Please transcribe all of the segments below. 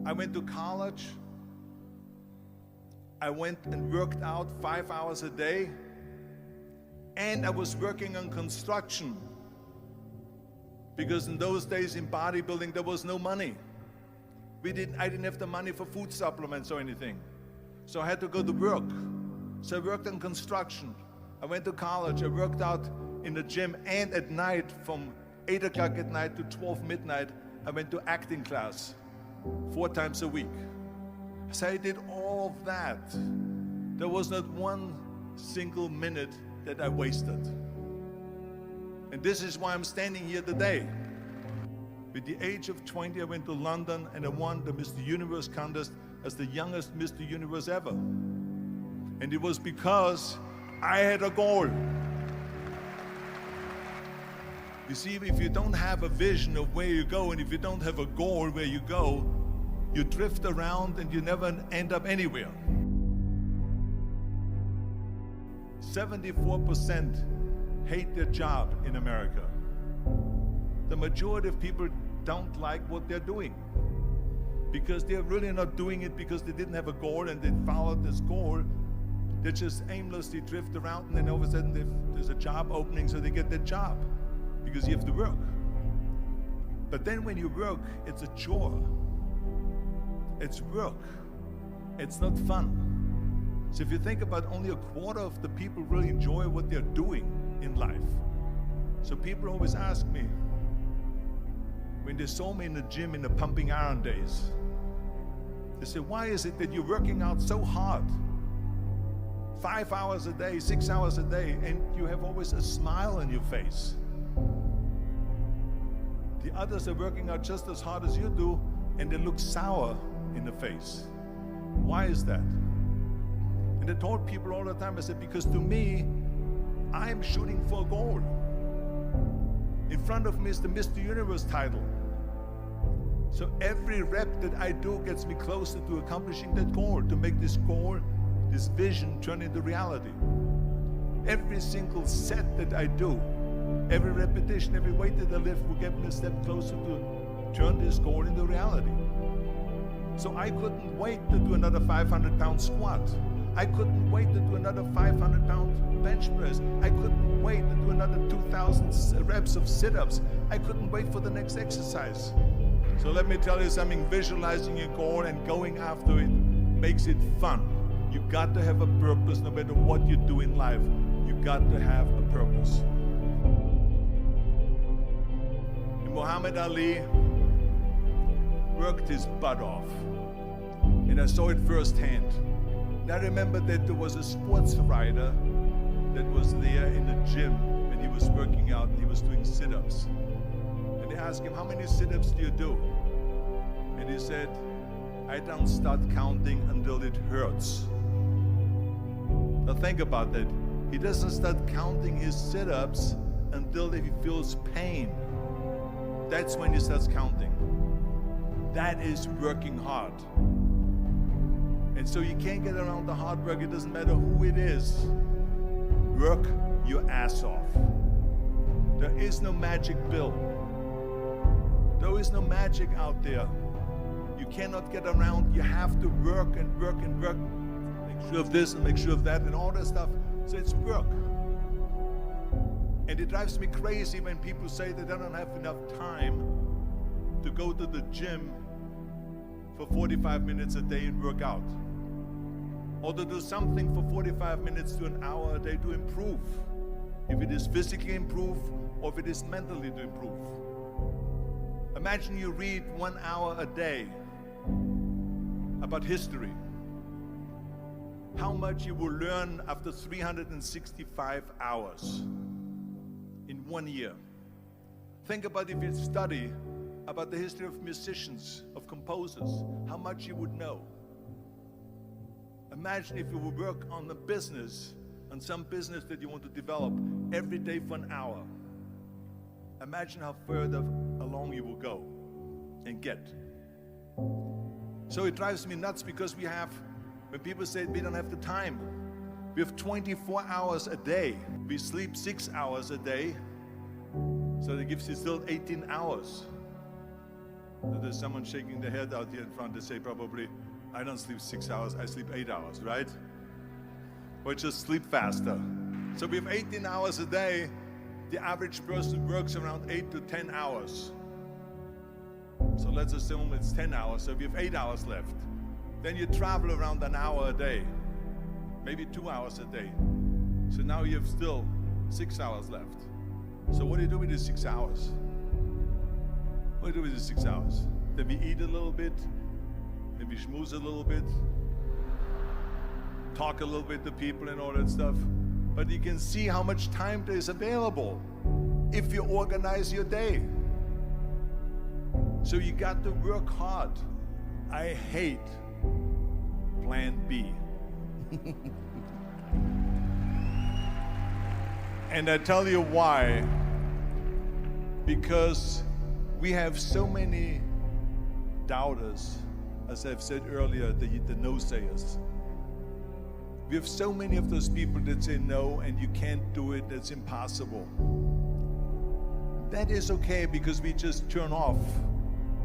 I went to college. I went and worked out 5 hours a day, and I was working on construction, because in those days in bodybuilding there was no money. I didn't have the money for food supplements or anything, so I had to go to work. So I worked on construction. I went to college. I worked out in the gym, and at night from 8 o'clock at night to 12 midnight, I went to acting class 4 times a week. So I did all of that. There was not one single minute that I wasted. And this is why I'm standing here today. With the age of 20, I went to London and I won the Mr. Universe contest as the youngest Mr. Universe ever. And it was because I had a goal. You see, if you don't have a vision of where you go, and if you don't have a goal where you go, you drift around and you never end up anywhere. 74% hate their job in America. The majority of people don't like what they're doing because they're really not doing it because they didn't have a goal and they followed this goal. They just aimlessly drift around, and then all of a sudden there's a job opening, so they get that job because you have to work. But then when you work, it's a chore. It's work. It's not fun. So if you think about, only a quarter of the people really enjoy what they're doing in life. So people always ask me, when they saw me in the gym in the pumping iron days, they say, why is it that you're working out so hard? 5 hours a day, 6 hours a day, and you have always a smile on your face. The others are working out just as hard as you do, and they look sour in the face. Why is that? And I told people all the time, I said, because to me, I'm shooting for a goal. In front of me is the Mr. Universe title. So every rep that I do gets me closer to accomplishing that goal, to make this goal, this vision, turn into reality. Every single set that I do, every repetition, every weight that I lift will get me a step closer to turn this goal into reality. So I couldn't wait to do another 500-pound squat. I couldn't wait to do another 500-pound bench press. I couldn't wait to do another 2,000 reps of sit-ups. I couldn't wait for the next exercise. So let me tell you something, visualizing your goal and going after it makes it fun. You got to have a purpose no matter what you do in life. You got to have a purpose. And Muhammad Ali worked his butt off. And I saw it firsthand. And I remember that there was a sports writer that was there in the gym when he was working out and he was doing sit-ups. And they asked him, how many sit-ups do you do? And he said, I don't start counting until it hurts. Now think about that. He doesn't start counting his sit-ups until he feels pain. That's when he starts counting. That is working hard. And so you can't get around the hard work. It doesn't matter who it is. Work your ass off. There is no magic pill. There is no magic out there. You cannot get around. You have to work and work and work. Make sure of this and make sure of that and all that stuff. So it's work. And it drives me crazy when people say that they don't have enough time to go to the gym for 45 minutes a day and work out. Or to do something for 45 minutes to an hour a day to improve. If it is physically improve or if it is mentally to improve. Imagine you read 1 hour a day about history. How much you will learn after 365 hours in 1 year. Think about if you study about the history of musicians, of composers, how much you would know. Imagine if you would work on a business, on some business that you want to develop every day for an hour. Imagine how further along you will go and get. So it drives me nuts because when people say we don't have the time, we have 24 hours a day. We sleep 6 hours a day, so that gives you still 18 hours. There's someone shaking their head out here in front. They say probably, I don't sleep 6 hours, I sleep 8 hours, right? Or just sleep faster. So we have 18 hours a day. The average person works around 8 to 10 hours. So let's assume it's 10 hours, so we have 8 hours left. Then you travel around an hour a day, maybe 2 hours a day. So now you have still 6 hours left. So what do you do with these 6 hours? What do you do with these 6 hours? Then we eat a little bit, then we schmooze a little bit, talk a little bit to people and all that stuff. But you can see how much time there is available if you organize your day. So you got to work hard. I hate plan B. And I tell you why. Because we have so many doubters, as I've said earlier, the no-sayers. We have so many of those people that say no, and you can't do it, that's impossible. That is okay, because we just turn off,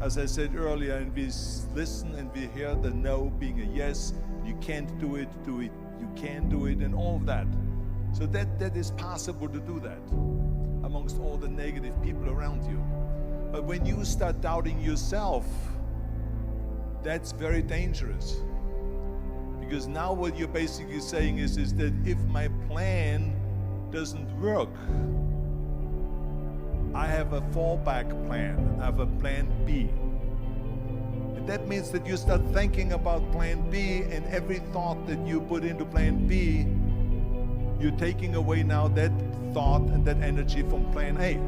as I said earlier, and we listen and we hear the no being a yes. You can't do it, you can do it, and all of that. So that is possible to do that amongst all the negative people around you. But when you start doubting yourself, that's very dangerous. Because now what you're basically saying is that if my plan doesn't work, I have a fallback plan, I have a plan B. And that means that you start thinking about plan B, and every thought that you put into plan B, you're taking away now that thought and that energy from plan A.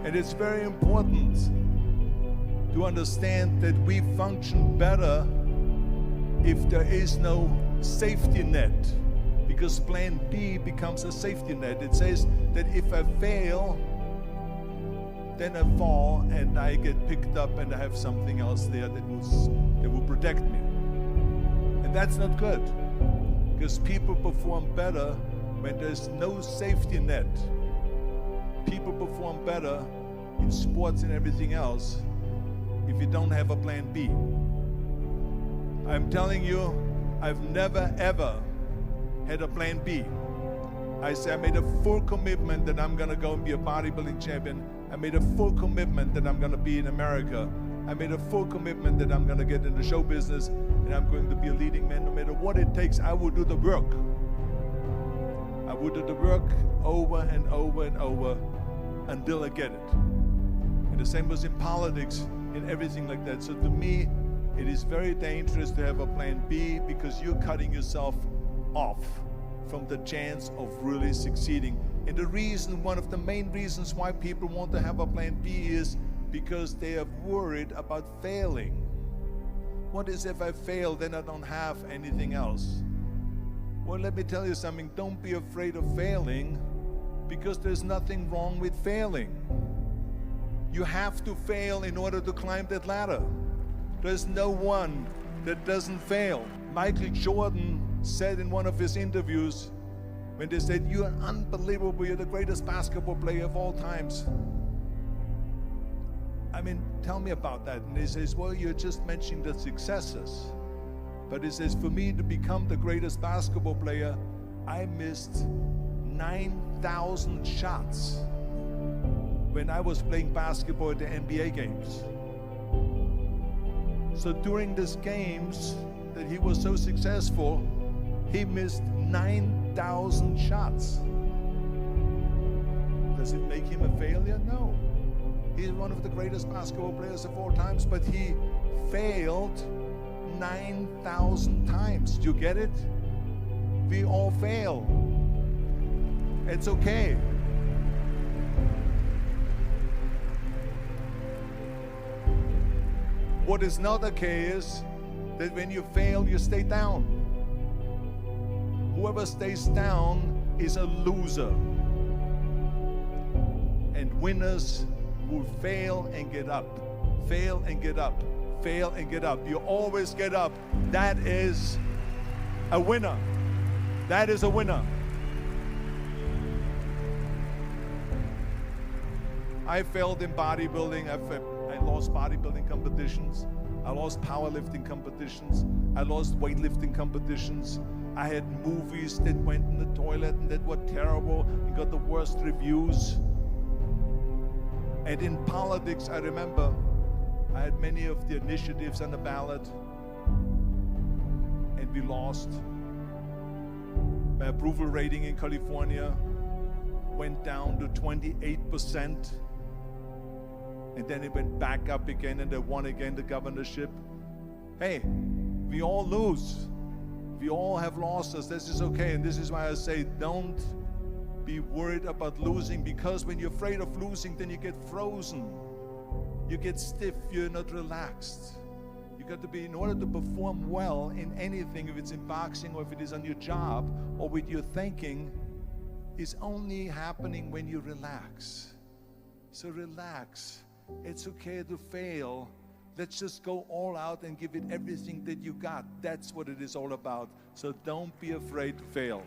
And it's very important to understand that we function better if there is no safety net, because plan B becomes a safety net. It says that if I fail, then I fall and I get picked up and I have something else there that will protect me. And that's not good, because people perform better when there's no safety net. People perform better in sports and everything else if you don't have a plan B. I'm telling you, I've never ever had a plan B. I made a full commitment that I'm gonna go and be a bodybuilding champion. I made a full commitment that I'm gonna be in America. I made a full commitment that I'm gonna get in the show business and I'm going to be a leading man. No matter what it takes, I will do the work. I will do the work over and over and over until I get it. And the same was in politics, in everything like that. So to me, it is very dangerous to have a plan B, because you're cutting yourself off from the chance of really succeeding. And the reason, one of the main reasons why people want to have a plan B is because they are worried about failing. What is if I fail, then I don't have anything else? Well, let me tell you something. Don't be afraid of failing, because there's nothing wrong with failing. You have to fail in order to climb that ladder. There's no one that doesn't fail. Michael Jordan said in one of his interviews, when they said, "You're unbelievable, you're the greatest basketball player of all times." I mean, tell me about that. And he says, "Well, you're just mentioning the successes." But he says, "For me to become the greatest basketball player, I missed 9,000 shots when I was playing basketball at the NBA games." So during these games that he was so successful, he missed 9,000 shots. Does it make him a failure? No. He's one of the greatest basketball players of all times, but he failed 9,000 times. Do you get it? We all fail. It's okay. What is not okay is that when you fail, you stay down. Whoever stays down is a loser. And winners will fail and get up, fail and get up, fail and get up. You always get up. That is a winner. That is a winner. I failed in bodybuilding. I lost bodybuilding competitions. I lost powerlifting competitions. I lost weightlifting competitions. I had movies that went in the toilet and that were terrible and got the worst reviews. And in politics, I remember I had many of the initiatives on the ballot, and we lost. My approval rating in California went down to 28%, and then it went back up again, and I won again the governorship. Hey, we all lose. We all have losses. This is okay, and this is why I say don't be worried about losing, because when you're afraid of losing, then you get frozen. You get stiff, you're not relaxed. You got to be, in order to perform well in anything, if it's in boxing or if it is on your job or with your thinking, is only happening when you relax. So relax. It's okay to fail. Let's just go all out and give it everything that you got. That's what it is all about. So don't be afraid to fail.